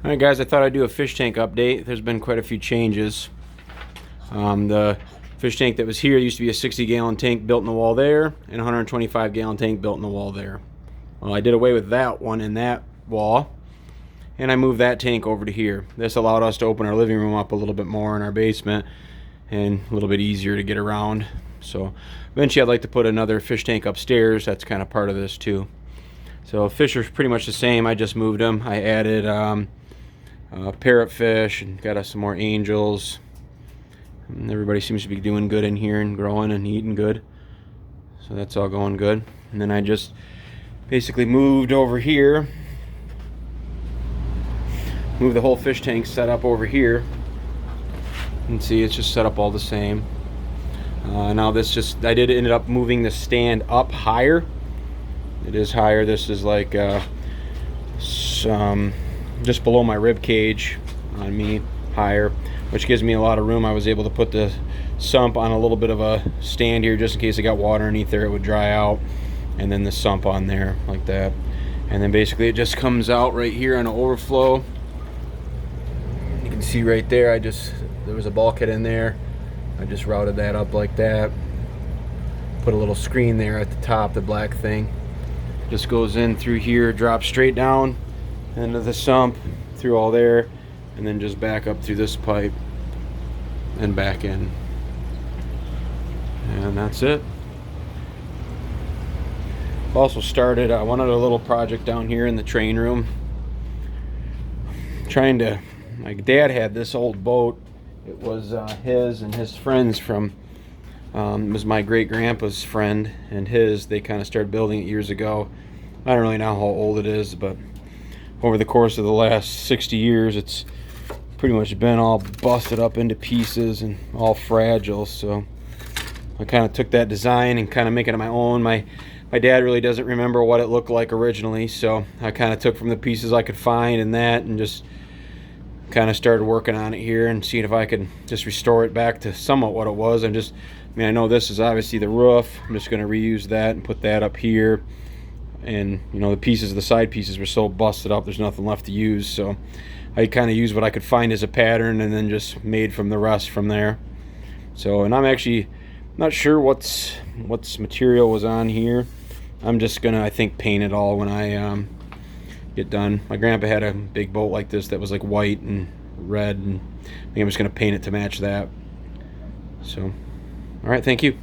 Alright guys, I thought I'd do a fish tank update. There's been quite a few changes. The fish tank that was here used to be a 60-gallon tank built in the wall there, and a 125-gallon tank built in the wall there. Well, I did away with that one in that wall, and I moved that tank over to here. This allowed us to open our living room up a little bit more in our basement, and a little bit easier to get around. So eventually I'd like to put another fish tank upstairs. That's kind of part of this too. So fish are pretty much the same. I just moved them. I added parrotfish and got us some more angels. And everybody seems to be doing good in here and growing and eating good. So that's all going good. And then I just basically moved over here. Moved the whole fish tank set up over here. You can see it's just set up all the same. Now this just, I did ended up moving the stand up higher. It is higher. This is like some just below my rib cage on me, higher, which gives me a lot of room. I was able to put the sump on a little bit of a stand here just in case it got water underneath there, it would dry out, and then the sump on there like that. And then basically it just comes out right here on an overflow. You can see right there, there was a bulkhead in there. I just routed that up like that. Put a little screen there at the top, the black thing. Just goes in through here, drops straight down into the sump, through all there, and then just back up through this pipe and back in. And that's it. Also started one other little project down here in the train room. My dad had this old boat. It was his and his friends from, it was my great-grandpa's friend and his. They kind of started building it years ago. I don't really know how old it is, but over the course of the last 60 years, it's pretty much been all busted up into pieces and all fragile. So I kind of took that design and kind of make it my own. My dad really doesn't remember what it looked like originally, so I kind of took from the pieces I could find and that, and just kind of started working on it here and seeing if I could just restore it back to somewhat what it was. I mean, I know this is obviously the roof. I'm just going to reuse that and put that up here. And you know, the side pieces were so busted up, there's nothing left to use. So I kind of used what I could find as a pattern and then just made from the rest from there. So, and I'm actually not sure what's material was on here. I'm just gonna, I think, paint it all when I get done. My grandpa had a big boat like this that was like white and red, and I think I'm just gonna paint it to match that. So, all right, thank you.